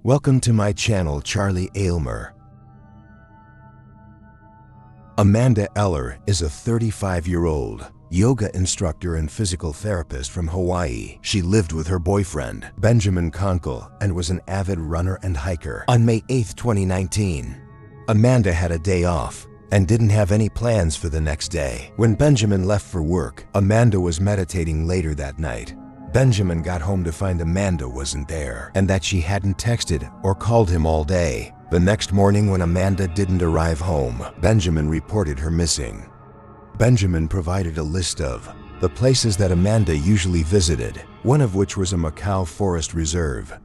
Welcome to my channel, Charlie Aylmer. Amanda Eller is a 35-year-old yoga instructor and physical therapist from Hawaii. She lived with her boyfriend, Benjamin Conkle, and was an avid runner and hiker. On May 8, 2019, Amanda had a day off and didn't have any plans for the next day. When Benjamin left for work, Amanda was meditating later that night. Benjamin got home to find Amanda wasn't there and that she hadn't texted or called him all day. The next morning, when Amanda didn't arrive home, Benjamin reported her missing. Benjamin provided a list of the places that Amanda usually visited, one of which was a Macau Forest Reserve,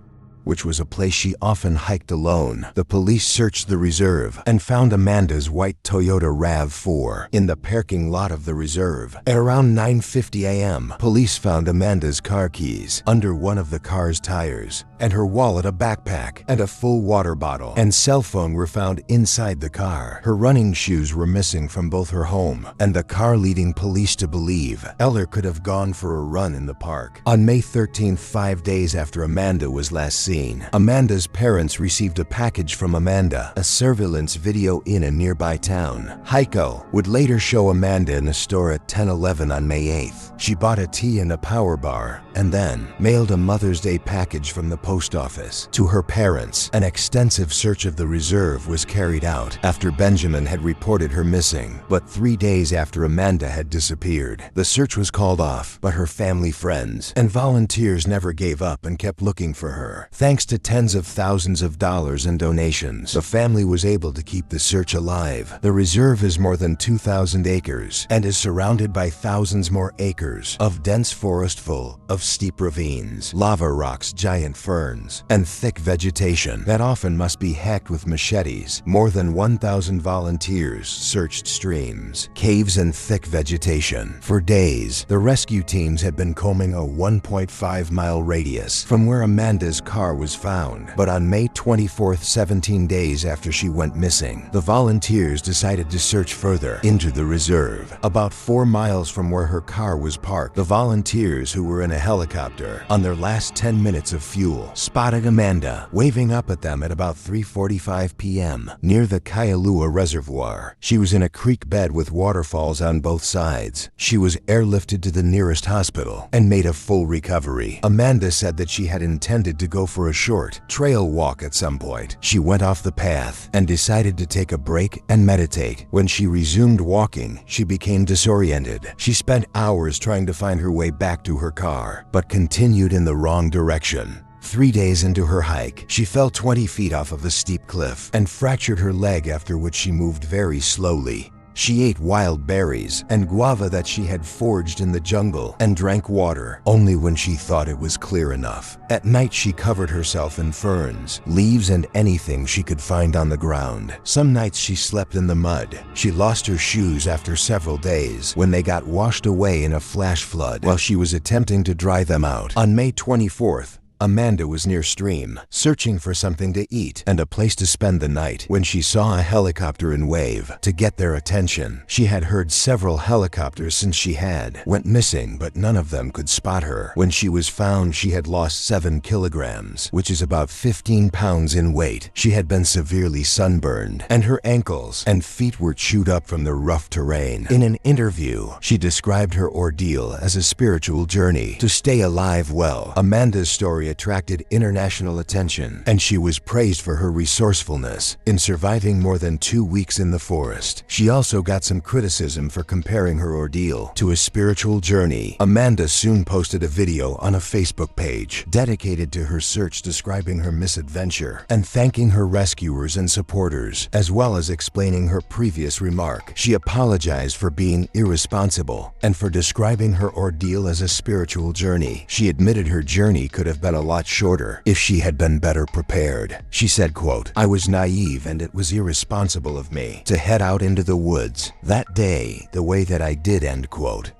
which was a place she often hiked alone. The police searched the reserve and found Amanda's white Toyota RAV4 in the parking lot of the reserve. At around 9:50 a.m., police found Amanda's car keys under one of the car's tires, and her wallet, a backpack, and a full water bottle and cell phone were found inside the car. Her running shoes were missing from both her home and the car, leading police to believe Eller could have gone for a run in the park. On May 13th, 5 days after Amanda was last seen, Amanda's parents received a package from Amanda, a surveillance video in a nearby town. Heiko would later show Amanda in a store at 10:11 on May 8th. She bought a tea and a power bar and then mailed a Mother's Day package from the post office to her parents. An extensive search of the reserve was carried out after Benjamin had reported her missing, but 3 days after Amanda had disappeared. The search was called off, but her family, friends, and volunteers never gave up and kept looking for her. Thanks to tens of thousands of dollars in donations, the family was able to keep the search alive. The reserve is more than 2,000 acres and is surrounded by thousands more acres of dense forest full of steep ravines, lava rocks, giant ferns, and thick vegetation that often must be hacked with machetes. More than 1,000 volunteers searched streams, caves, and thick vegetation. For days, the rescue teams had been combing a 1.5-mile radius from where Amanda's car was found. But on May 24th, 17 days after she went missing, the volunteers decided to search further into the reserve. About 4 miles from where her car was parked, the volunteers, who were in a helicopter on their last 10 minutes of fuel, spotted Amanda waving up at them at about 3:45 p.m. near the Kailua Reservoir. She was in a creek bed with waterfalls on both sides. She was airlifted to the nearest hospital and made a full recovery. Amanda said that she had intended to go for a short trail walk at some point. She went off the path and decided to take a break and meditate. When she resumed walking, she became disoriented. She spent hours trying to find her way back to her car, but continued in the wrong direction. 3 days into her hike, she fell 20 feet off of a steep cliff and fractured her leg, after which she moved very slowly. She ate wild berries and guava that she had foraged in the jungle and drank water only when she thought it was clear enough. At night, she covered herself in ferns, leaves, and anything she could find on the ground. Some nights she slept in the mud. She lost her shoes after several days when they got washed away in a flash flood while she was attempting to dry them out. On May 24th, Amanda was near stream, searching for something to eat and a place to spend the night, when she saw a helicopter in wave. To get their attention, she had heard several helicopters since she went missing, but none of them could spot her. When she was found, she had lost 7 kilograms, which is about 15 pounds in weight. She had been severely sunburned, and her ankles and feet were chewed up from the rough terrain. In an interview, she described her ordeal as a spiritual journey to stay alive. Well, Amanda's story attracted international attention, and she was praised for her resourcefulness in surviving more than 2 weeks in the forest. She also got some criticism for comparing her ordeal to a spiritual journey. Amanda soon posted a video on a Facebook page dedicated to her search, describing her misadventure and thanking her rescuers and supporters, as well as explaining her previous remark. She apologized for being irresponsible and for describing her ordeal as a spiritual journey. She admitted her journey could have been a lot shorter if she had been better prepared. She said, quote, "I was naive and it was irresponsible of me to head out into the woods that day the way that I did," end quote.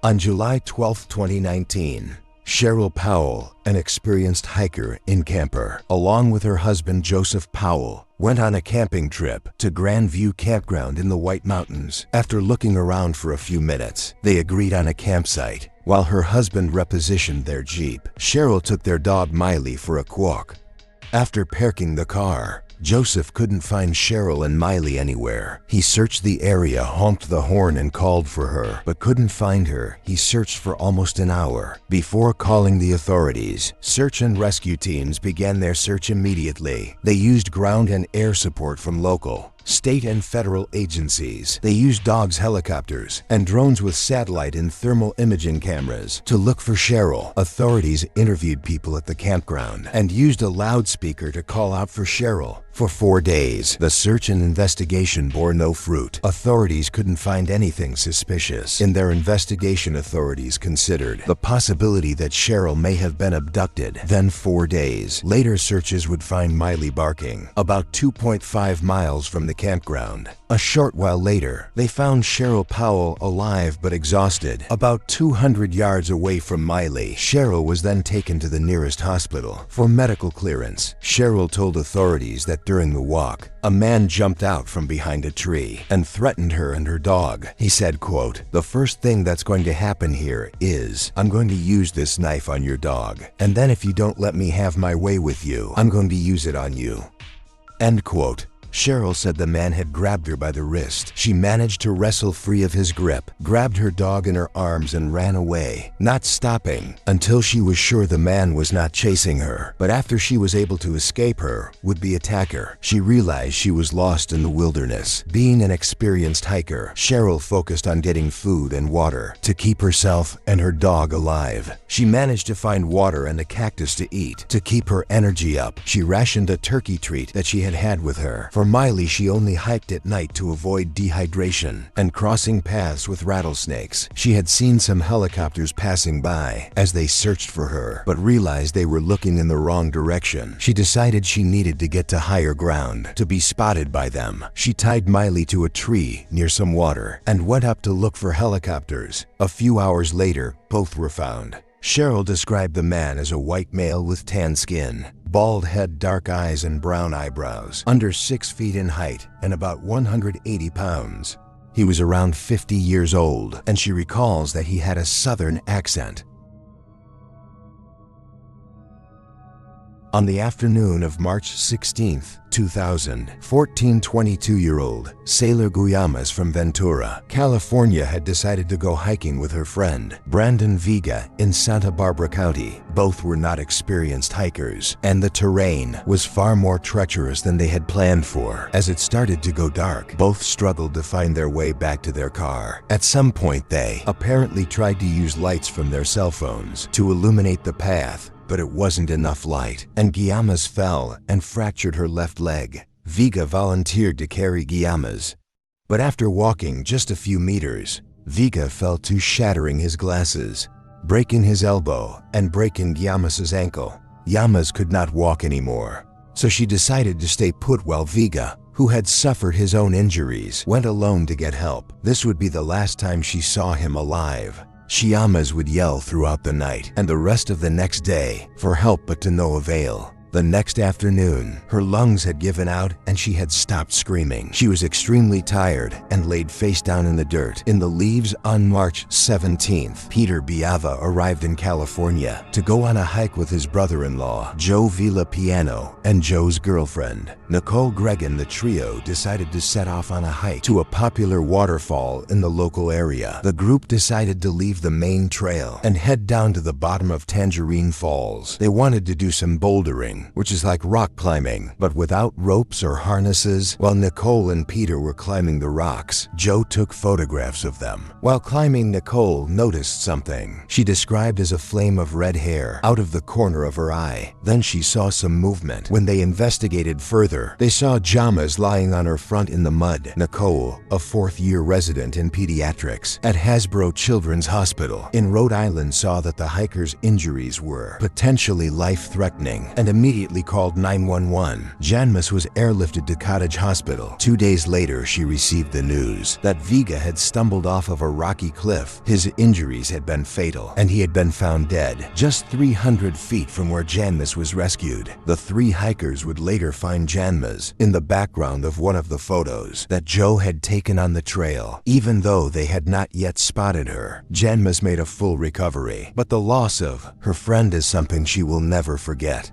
On July 12, 2019, Sheryl Powell, an experienced hiker and camper, along with her husband Joseph Powell, went on a camping trip to Grandview Campground in the White Mountains. After looking around for a few minutes, they agreed on a campsite. While her husband repositioned their Jeep, Sheryl took their dog Miley for a walk. After parking the car, Joseph couldn't find Sheryl and Miley anywhere. He searched the area, honked the horn and called for her, but couldn't find her. He searched for almost an hour. Before calling the authorities, search and rescue teams began their search immediately. They used ground and air support from local, state and federal agencies. They used dogs, helicopters, and drones with satellite and thermal imaging cameras to look for Sheryl. Authorities interviewed people at the campground and used a loudspeaker to call out for Sheryl. For 4 days, the search and investigation bore no fruit. Authorities couldn't find anything suspicious. In their investigation, authorities considered the possibility that Sheryl may have been abducted. Then 4 days later, searches would find Miley barking about 2.5 miles from the campground. A short while later, they found Sheryl Powell alive but exhausted, about 200 yards away from Miley. Sheryl was then taken to the nearest hospital for medical clearance. Sheryl told authorities that during the walk, a man jumped out from behind a tree and threatened her and her dog. He said, quote, "The first thing that's going to happen here is I'm going to use this knife on your dog, and then if you don't let me have my way with you, I'm going to use it on you." End quote. Sheryl said the man had grabbed her by the wrist. She managed to wrestle free of his grip, grabbed her dog in her arms and ran away, not stopping until she was sure the man was not chasing her. But after she was able to escape her would-be attacker, she realized she was lost in the wilderness. Being an experienced hiker, Sheryl focused on getting food and water to keep herself and her dog alive. She managed to find water and a cactus to eat to keep her energy up. She rationed a turkey treat that she had had with her. For Miley, she only hiked at night to avoid dehydration and crossing paths with rattlesnakes. She had seen some helicopters passing by as they searched for her, but realized they were looking in the wrong direction. She decided she needed to get to higher ground to be spotted by them. She tied Miley to a tree near some water and went up to look for helicopters. A few hours later, both were found. Sheryl described the man as a white male with tan skin, bald head, dark eyes, and brown eyebrows, under 6 feet in height and about 180 pounds. He was around 50 years old, and she recalls that he had a southern accent. On the afternoon of March 16, 2000, 22-year-old Saylor Guilliams from Ventura, California had decided to go hiking with her friend, Brandon Vega, in Santa Barbara County. Both were not experienced hikers, and the terrain was far more treacherous than they had planned for. As it started to go dark, both struggled to find their way back to their car. At some point, they apparently tried to use lights from their cell phones to illuminate the path, but it wasn't enough light, and Guilliams fell and fractured her left leg. Vega volunteered to carry Guilliams, but after walking just a few meters, Vega fell to shattering his glasses, breaking his elbow, and breaking Guilliams' ankle. Guilliams could not walk anymore, so she decided to stay put while Vega, who had suffered his own injuries, went alone to get help. This would be the last time she saw him alive. Guilliams would yell throughout the night and the rest of the next day for help, but to no avail. The next afternoon, her lungs had given out and she had stopped screaming. She was extremely tired and laid face down in the dirt in the leaves. On March 17th, Peter Biava arrived in California to go on a hike with his brother-in-law, Joe Villapiano, and Joe's girlfriend, Nicole Gregan. The trio decided to set off on a hike to a popular waterfall in the local area. The group decided to leave the main trail and head down to the bottom of Tangerine Falls. They wanted to do some bouldering, which is like rock climbing, but without ropes or harnesses. While Nicole and Peter were climbing the rocks, Joe took photographs of them. While climbing, Nicole noticed something she described as a flame of red hair out of the corner of her eye. Then she saw some movement. When they investigated further, they saw Guilliams lying on her front in the mud. Nicole, a fourth-year resident in pediatrics at Hasbro Children's Hospital in Rhode Island, saw that the hiker's injuries were potentially life-threatening and immediately immediately called 911. Janmus was airlifted to Cottage Hospital. 2 days later, she received the news that Vega had stumbled off of a rocky cliff. His injuries had been fatal, and he had been found dead just 300 feet from where Janmus was rescued. The 3 hikers would later find Janmus in the background of one of the photos that Joe had taken on the trail. Even though they had not yet spotted her, Janmus made a full recovery, but the loss of her friend is something she will never forget.